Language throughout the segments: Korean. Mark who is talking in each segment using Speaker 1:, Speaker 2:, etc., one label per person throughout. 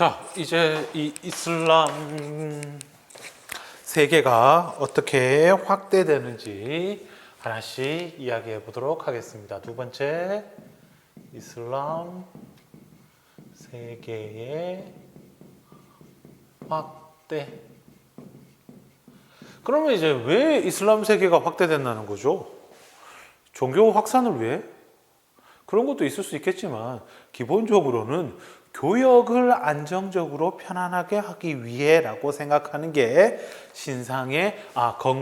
Speaker 1: 자, 이제 이 이슬람 세계가 어떻게 확대되는지 하나씩 이야기해 보도록 하겠습니다. 두 번째, 이슬람 세계의 확대. 그러면 이제 왜 이슬람 세계가 확대된다는 거죠? 종교 확산을 위해? 그런 것도 있을 수 있겠지만 기본적으로는 교역을 안정적으로 편안하게 하기 위해라고 생각하는 게 신상의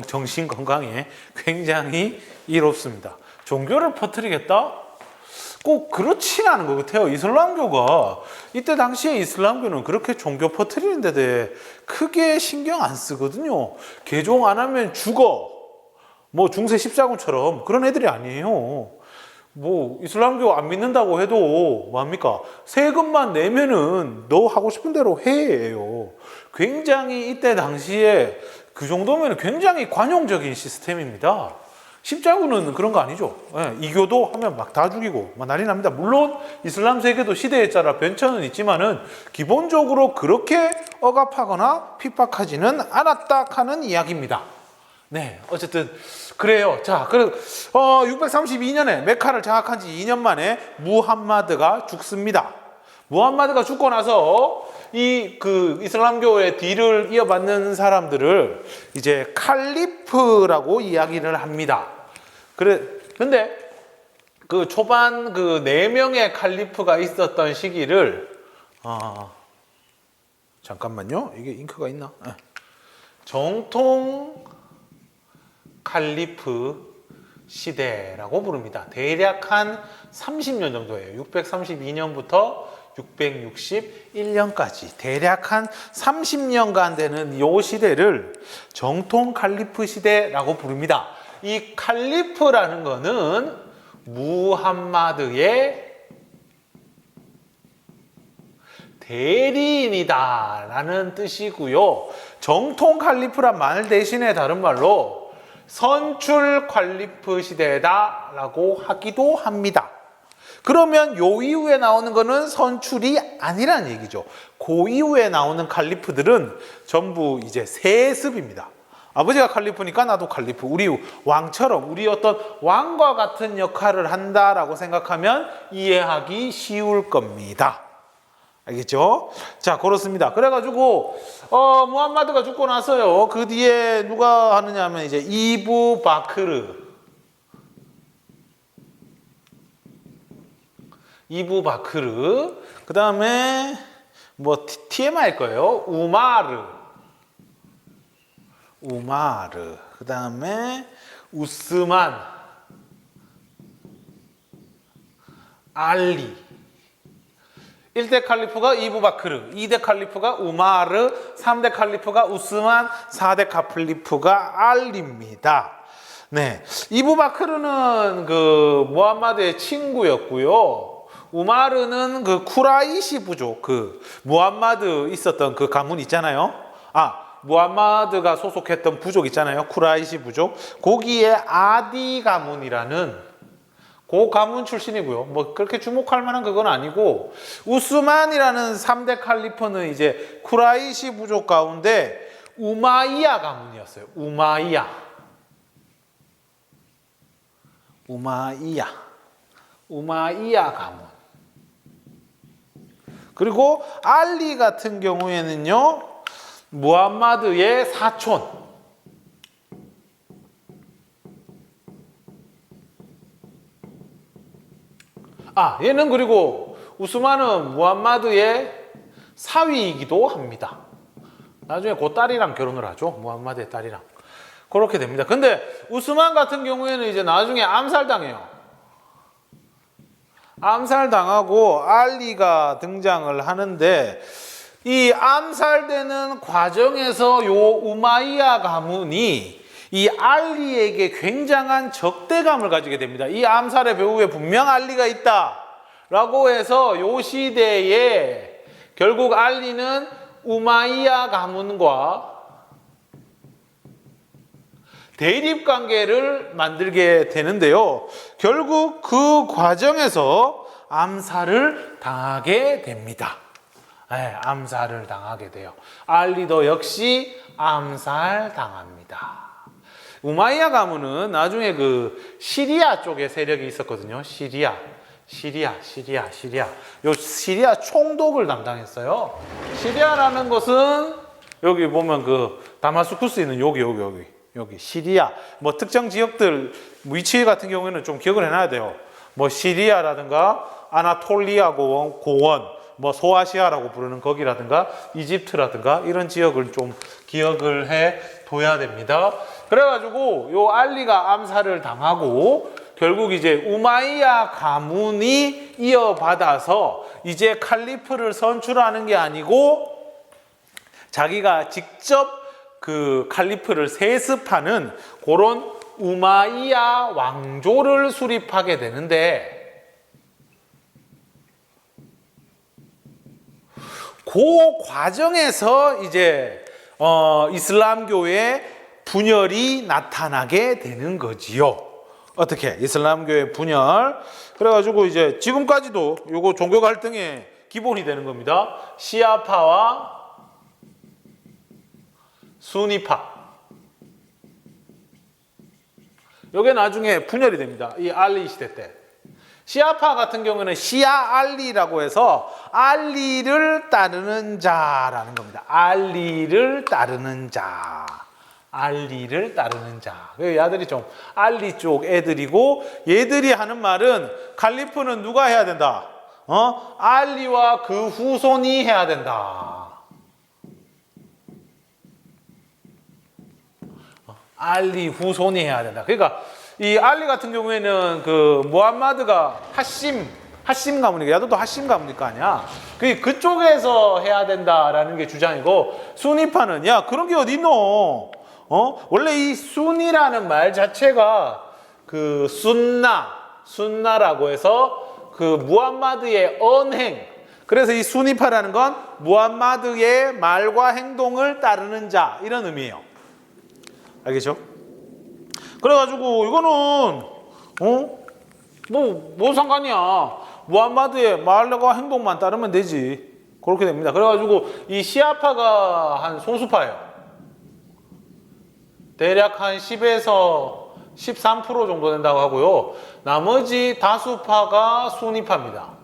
Speaker 1: 정신 건강에 굉장히 이롭습니다. 종교를 퍼뜨리겠다? 꼭 그렇지 않은 것 같아요. 이슬람교가 이때 당시에 이슬람교는 그렇게 종교 퍼뜨리는 데 대해 크게 신경 안 쓰거든요. 개종 안 하면 죽어. 뭐 중세 십자군처럼 그런 애들이 아니에요. 뭐 이슬람교 안 믿는다고 해도 뭐합니까? 세금만 내면은 너 하고 싶은 대로 해요. 굉장히 이때 당시에 그 정도면 굉장히 관용적인 시스템입니다. 십자군은 그런 거 아니죠. 예, 이교도 하면 막 다 죽이고 막 난리 납니다. 물론 이슬람 세계도 시대에 따라 변천은 있지만은 기본적으로 그렇게 억압하거나 핍박하지는 않았다 하는 이야기입니다. 네, 어쨌든 그래요. 자, 632년에 메카를 장악한 지 2년 만에 무함마드가 죽습니다. 무함마드가 죽고 나서 이슬람교의 뒤를 이어받는 사람들을 이제 칼리프라고 이야기를 합니다. 근데 그 초반 그 4명의 칼리프가 있었던 시기를 잠깐만요. 이게 잉크가 있나? 정통 칼리프 시대라고 부릅니다. 대략 한 30년 정도예요. 632년부터 661년까지 대략 한 30년간 되는 이 시대를 정통 칼리프 시대라고 부릅니다. 이 칼리프라는 거는 무함마드의 대리인이다 라는 뜻이고요. 정통 칼리프란 말 대신에 다른 말로 선출 칼리프 시대다 라고 하기도 합니다. 그러면 요 이후에 나오는 거는 선출이 아니라는 얘기죠. 그 이후에 나오는 칼리프들은 전부 이제 세습입니다. 아버지가 칼리프니까 나도 칼리프. 우리 왕처럼 우리 어떤 왕과 같은 역할을 한다라고 생각하면 이해하기 쉬울 겁니다. 알겠죠? 자, 그렇습니다. 그래가지고 무함마드가 죽고 나서요. 그 뒤에 누가 하느냐 하면 이제 이브 바크르. 그 다음에 뭐 TMI일 거예요. 우마르. 그 다음에 우스만, 알리. 1대 칼리프가 이브 바크르, 2대 칼리프가 우마르, 3대 칼리프가 우스만, 4대 칼리프가 알리입니다. 네, 이브 바크르는 그 무함마드의 친구였고요. 우마르는 그 쿠라이시 부족, 그 무함마드 있었던 그 가문 있잖아요. 무함마드가 소속했던 부족 있잖아요. 쿠라이시 부족. 거기에 아디 가문이라는 그 가문 출신이고요. 뭐 그렇게 주목할 만한 그건 아니고, 우스만이라는 3대 칼리프는 이제 쿠라이시 부족 가운데 우마이야 가문이었어요. 우마이야 가문. 그리고 알리 같은 경우에는요, 무함마드의 사촌. 얘는 그리고 우스만은 무함마드의 사위이기도 합니다. 나중에 그 딸이랑 결혼을 하죠. 무함마드의 딸이랑. 그렇게 됩니다. 근데 우스만 같은 경우에는 이제 나중에 암살당해요. 암살당하고 알리가 등장을 하는데, 이 암살되는 과정에서 요 우마이야 가문이 이 알리에게 굉장한 적대감을 가지게 됩니다. 이 암살의 배후에 분명 알리가 있다라고 해서 요 시대에 결국 알리는 우마이야 가문과 대립관계를 만들게 되는데요. 결국 그 과정에서 암살을 당하게 됩니다. 암살을 당하게 돼요. 알리도 역시 암살당합니다. 우마이야 가문은 나중에 그 시리아 쪽에 세력이 있었거든요. 시리아. 요 시리아 총독을 담당했어요. 시리아라는 것은 여기 보면 그 다마스쿠스 있는 여기 시리아. 뭐 특정 지역들 위치 같은 경우에는 좀 기억을 해놔야 돼요. 뭐 시리아라든가 아나톨리아 고원, 뭐 소아시아라고 부르는 거기라든가 이집트라든가 이런 지역을 좀 기억을 해 둬야 됩니다. 그래가지고 요 알리가 암살을 당하고 결국 이제 우마이야 가문이 이어받아서 이제 칼리프를 선출하는 게 아니고 자기가 직접 그 칼리프를 세습하는 그런 우마이야 왕조를 수립하게 되는데 그 과정에서 이제 이슬람교의 분열이 나타나게 되는 거지요. 어떻게? 이슬람교의 분열. 그래가지고 이제 지금까지도 요거 종교 갈등의 기본이 되는 겁니다. 시아파와 수니파. 요게 나중에 분열이 됩니다. 이 알리 시대 때. 시아파 같은 경우는 시아 알리라고 해서 알리를 따르는 자라는 겁니다. 알리를 따르는 자. 얘들이 좀 알리 쪽 애들이고 얘들이 하는 말은 칼리프는 누가 해야 된다? 알리와 그 후손이 해야 된다. 알리 후손이 해야 된다. 그러니까 이 알리 같은 경우에는 그 무함마드가 하심 가문이니까 야도도 하심 가문일 거 아니야. 그쪽에서 해야 된다라는 게 주장이고 수니파는 야 그런 게 어디 있노? 원래 이 순이라는 말 자체가 그 순나라고 해서 그 무함마드의 언행. 그래서 이 수니파라는 건 무함마드의 말과 행동을 따르는 자 이런 의미예요. 알겠죠? 그래가지고 이거는 뭔 상관이야. 무함마드의 말과 행동만 따르면 되지. 그렇게 됩니다. 그래가지고 이 시아파가 한 소수파예요. 대략 한 10에서 13% 정도 된다고 하고요. 나머지 다수파가 수니파입니다.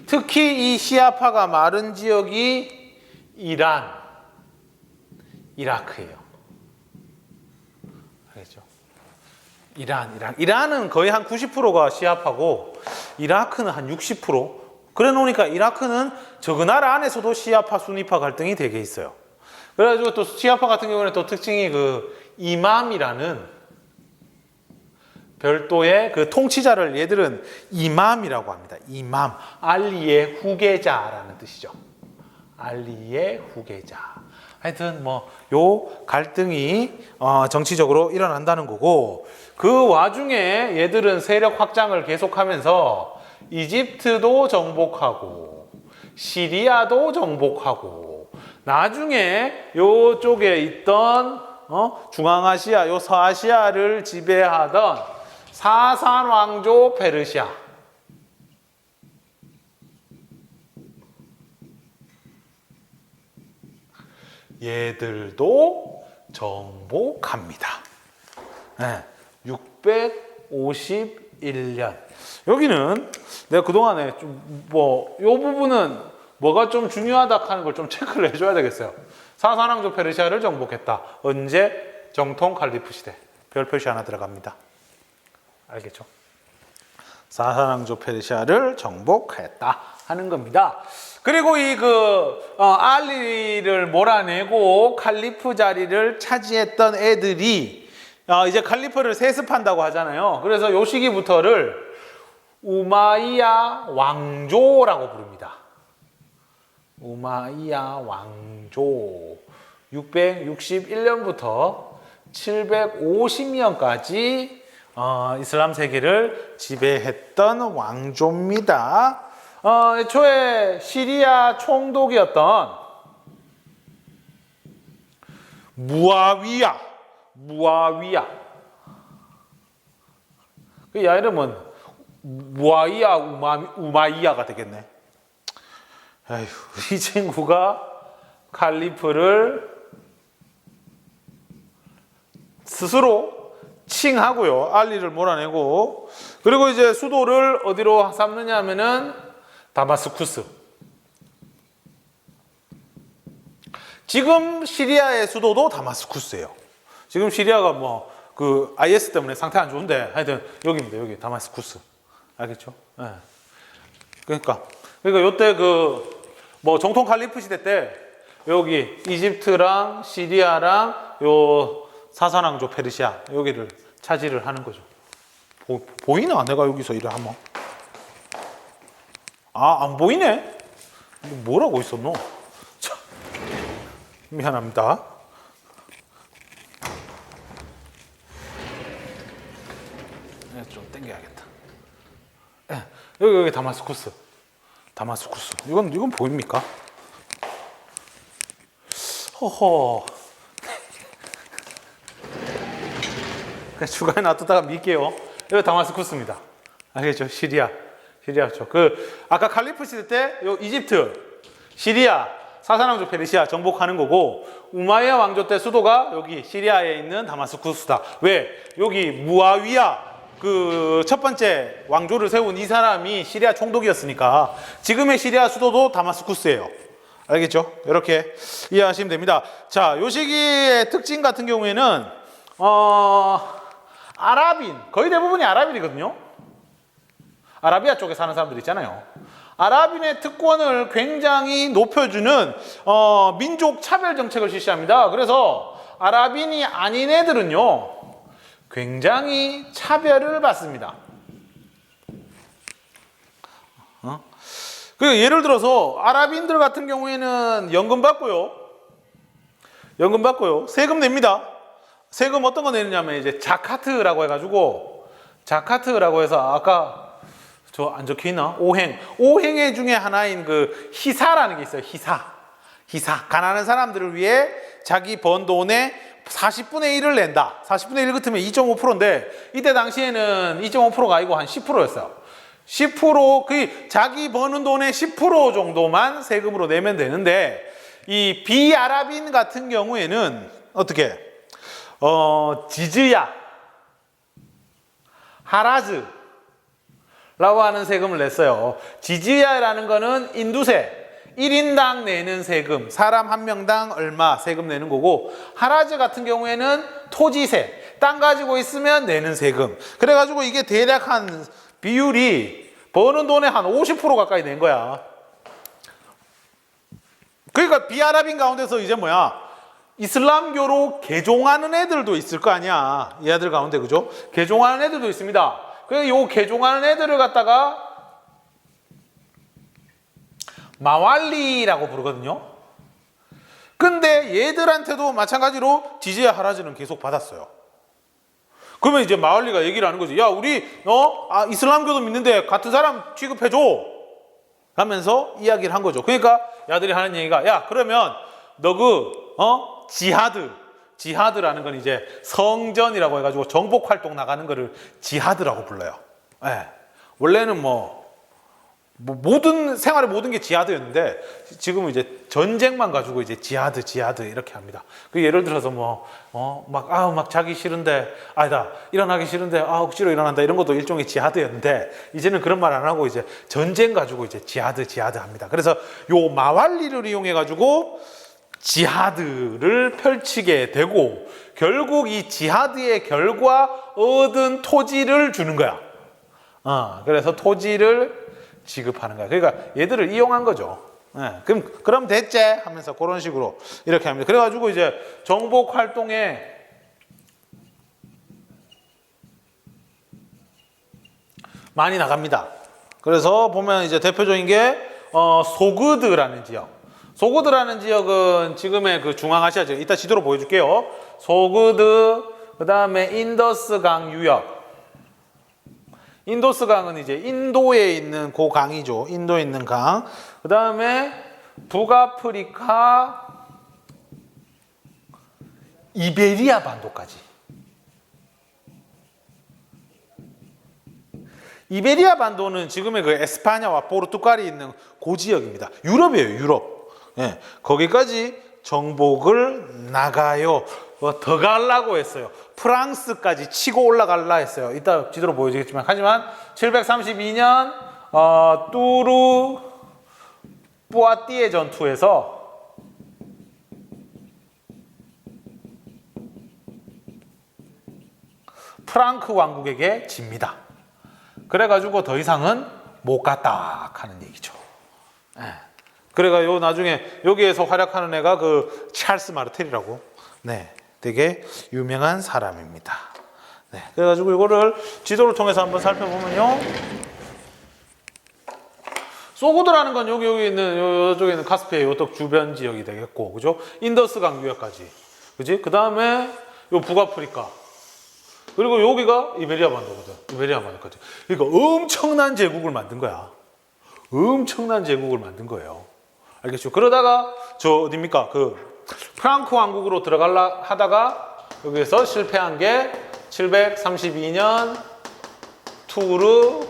Speaker 1: 특히 이 시아파가 많은 지역이 이라크예요. 알겠죠? 이란은 거의 한 90%가 시아파고 이라크는 한 60%. 그래 놓으니까 이라크는 저 나라 안에서도 시아파, 수니파 갈등이 되게 있어요. 그래가지고 또 시아파 같은 경우는 또 특징이 그 이맘이라는 별도의 그 통치자를 얘들은 이맘이라고 합니다. 이맘. 알리의 후계자라는 뜻이죠. 알리의 후계자. 하여튼 뭐 요 갈등이 정치적으로 일어난다는 거고 그 와중에 얘들은 세력 확장을 계속하면서 이집트도 정복하고 시리아도 정복하고 나중에 요쪽에 있던 중앙아시아, 요 서아시아를 지배하던 사산 왕조 페르시아. 얘들도 정복합니다. 651년. 여기는 내가 그동안에 좀 요 부분은 뭐가 좀 중요하다 하는 걸 좀 체크를 해줘야 되겠어요. 사산왕조 페르시아를 정복했다. 언제? 정통 칼리프 시대. 별 표시 하나 들어갑니다. 알겠죠? 사산왕조 페르시아를 정복했다 하는 겁니다. 그리고 알리를 몰아내고 칼리프 자리를 차지했던 애들이 이제 칼리프를 세습한다고 하잖아요. 그래서 요 시기부터를 우마이야 왕조라고 부릅니다. 우마이야 왕조. 661년부터 750년까지 이슬람 세계를 지배했던 왕조입니다. 애초에 시리아 총독이었던 무아위야. 그 이름은 무아위야 우마이야가 되겠네. 아휴, 이 친구가 칼리프를 스스로 칭하고요. 알리를 몰아내고, 그리고 이제 수도를 어디로 삼느냐 하면은 다마스쿠스. 지금 시리아의 수도도 다마스쿠스예요. 지금 시리아가 뭐 그 IS 때문에 상태 안 좋은데 하여튼 여기입니다. 여기 다마스쿠스. 알겠죠? 네. 그러니까 요때 그 뭐 정통 칼리프 시대 때 여기 이집트랑 시리아랑 요 사산왕조 페르시아 여기를 차지를 하는 거죠. 보이나? 내가 여기서 이래 하면. 아, 안 보이네? 뭐라고 있었노? 참, 미안합니다. 좀 당겨야겠다. 여기 다마스쿠스. 다마스쿠스. 이건 보입니까? 허허. 그냥 주간에 놔두다가 밀게요. 여기 다마스쿠스입니다. 알겠죠? 시리아죠. 그 아까 칼리프 시대 때 요 이집트, 시리아, 사산왕조 페르시아 정복하는 거고, 우마이야 왕조 때 수도가 여기 시리아에 있는 다마스쿠스다. 왜? 여기 무아위야 그 첫 번째 왕조를 세운 이 사람이 시리아 총독이었으니까 지금의 시리아 수도도 다마스쿠스예요. 알겠죠? 이렇게 이해하시면 됩니다. 자, 요 시기의 특징 같은 경우에는 아랍인, 거의 대부분이 아랍인이거든요. 아라비아 쪽에 사는 사람들 있잖아요. 아랍인의 특권을 굉장히 높여주는 민족 차별 정책을 실시합니다. 그래서 아랍인이 아닌 애들은요 굉장히 차별을 받습니다. 그 예를 들어서 아랍인들 같은 경우에는 연금 받고요. 세금 냅니다. 세금 어떤 거 내느냐면 이제 자카트라고 해가지고, 자카트라고 해서 아까 저 안 적혀 있나? 오행의 중에 하나인 그 히사라는 게 있어요. 히사. 가난한 사람들을 위해 자기 번 돈의 40분의 1을 낸다. 40분의 1 같으면 2.5%인데 이때 당시에는 2.5%가 아니고 한 10%였어요. 10%, 그 자기 버는 돈의 10% 정도만 세금으로 내면 되는데, 이 비아랍인 같은 경우에는 어떻게? 지즈야, 하라즈라고 하는 세금을 냈어요. 지즈야라는 거는 인두세, 1인당 내는 세금, 사람 한 명당 얼마 세금 내는 거고, 하라즈 같은 경우에는 토지세, 땅 가지고 있으면 내는 세금. 그래가지고 이게 대략 한 비율이 버는 돈의 한 50% 가까이 낸 거야. 그러니까 비아랍인 가운데서 이제 뭐야? 이슬람교로 개종하는 애들도 있을 거 아니야. 이 애들 가운데, 그죠? 개종하는 애들도 있습니다. 그래서 요 개종하는 애들을 갖다가 마왈리라고 부르거든요. 근데 얘들한테도 마찬가지로 지지야 하라즈는 계속 받았어요. 그러면 이제 마왈리가 얘기를 하는 거지. 야, 우리 이슬람교도 믿는데 같은 사람 취급해줘 하면서 이야기를 한 거죠. 그러니까 야들이 하는 얘기가, 야, 그러면 너 지하드라는 건 이제 성전이라고 해가지고 정복 활동 나가는 거를 지하드라고 불러요. 네. 원래는 모든 생활의 모든 게 지하드였는데 지금은 이제 전쟁만 가지고 이제 지하드 이렇게 합니다. 그 예를 들어서 막 자기 싫은데 아니다, 일어나기 싫은데 억지로 일어난다, 이런 것도 일종의 지하드였는데 이제는 그런 말 안 하고 이제 전쟁 가지고 이제 지하드 합니다. 그래서 요 마왈리를 이용해 가지고 지하드를 펼치게 되고, 결국 이 지하드의 결과 얻은 토지를 주는 거야. 그래서 토지를 지급하는 거야. 그러니까 얘들을 이용한 거죠. 그럼 됐지 하면서 그런 식으로 이렇게 합니다. 그래가지고 이제 정복 활동에 많이 나갑니다. 그래서 보면 이제 대표적인 게 소그드라는 지역. 소그드라는 지역은 지금의 그 중앙아시아 지역, 이따 지도로 보여줄게요. 소그드, 그 다음에 인더스강 유역. 인도스강은 이제 인도에 있는 그 강이죠. 인도에 있는 강. 그 다음에 북아프리카, 이베리아 반도까지. 이베리아 반도는 지금의 그 에스파냐와 포르투갈이 있는 그 지역입니다. 유럽이에요, 유럽. 예, 거기까지 정복을 나가요. 더 가려고 했어요. 프랑스까지 치고 올라갈라 했어요. 이따 지도로 보여주겠지만, 하지만 732년 뚜르 뿌아띠에 전투에서 프랑크 왕국에게 집니다. 그래가지고 더 이상은 못 갔다 하는 얘기죠. 그래가 요 나중에 여기에서 활약하는 애가 그 찰스 마르텔이라고, 네, 되게 유명한 사람입니다. 네, 그래가지고 이거를 지도를 통해서 한번 살펴보면요, 소고드라는 건 여기 있는 이쪽에 있는 카스피해 이쪽 주변 지역이 되겠고, 그죠? 인더스강 유역까지, 그지? 그 다음에 요 북아프리카, 그리고 여기가 이베리아 반도거든. 이베리아 반도까지. 그러니까 엄청난 제국을 만든 거야. 엄청난 제국을 만든 거예요. 알겠죠? 그러다가 저 어디입니까? 그 프랑크 왕국으로 들어갈라 하다가 여기에서 실패한 게 732년 투르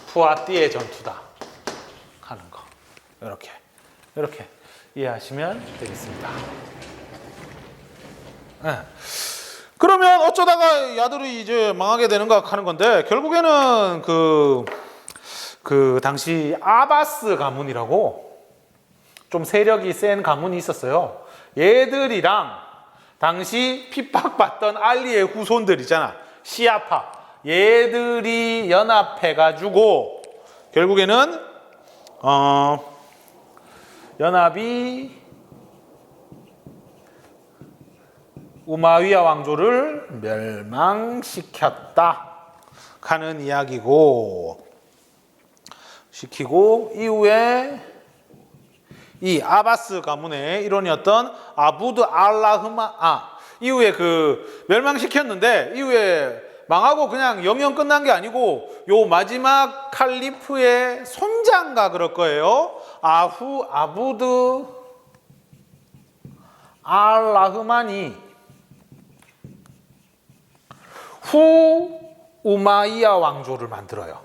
Speaker 1: 푸아띠에 전투다 하는 거. 이렇게 이해하시면 되겠습니다. 네. 그러면 어쩌다가 야들이 이제 망하게 되는가 하는 건데, 결국에는 그 당시 아바스 가문이라고 좀 세력이 센 가문이 있었어요. 얘들이랑 당시 핍박받던 알리의 후손들 있잖아, 시아파, 얘들이 연합해가지고 결국에는 연합이 우마위야 왕조를 멸망시켰다 하는 이야기고, 시키고 이후에 이 아바스 가문의 일원이었던 아부드 알라흐마 이후에 그 멸망시켰는데, 이후에 망하고 그냥 영영 끝난 게 아니고 요 마지막 칼리프의 손자인가 그럴 거예요. 아부드 알라흐만이 후 우마이야 왕조를 만들어요.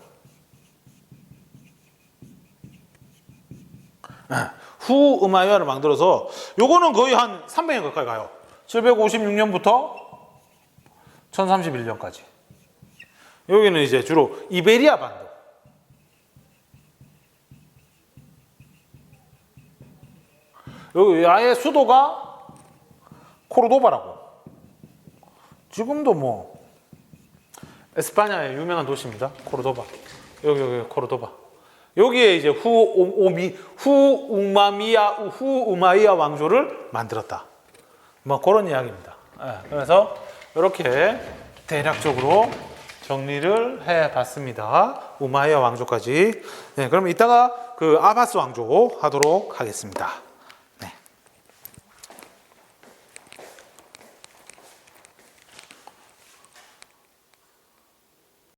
Speaker 1: 후 우마이야를 만들어서 요거는 거의 한 300년 가까이 가요. 756년부터 1031년까지. 여기는 이제 주로 이베리아 반도. 여기 아예 수도가 코르도바라고. 지금도 뭐 에스파냐의 유명한 도시입니다. 코르도바. 여기 코르도바. 여기에 이제 후 우마이야 왕조를 만들었다. 뭐 그런 이야기입니다. 그래서 이렇게 대략적으로 정리를 해봤습니다. 우마이야 왕조까지. 네, 그럼 이따가 그 아바스 왕조 하도록 하겠습니다.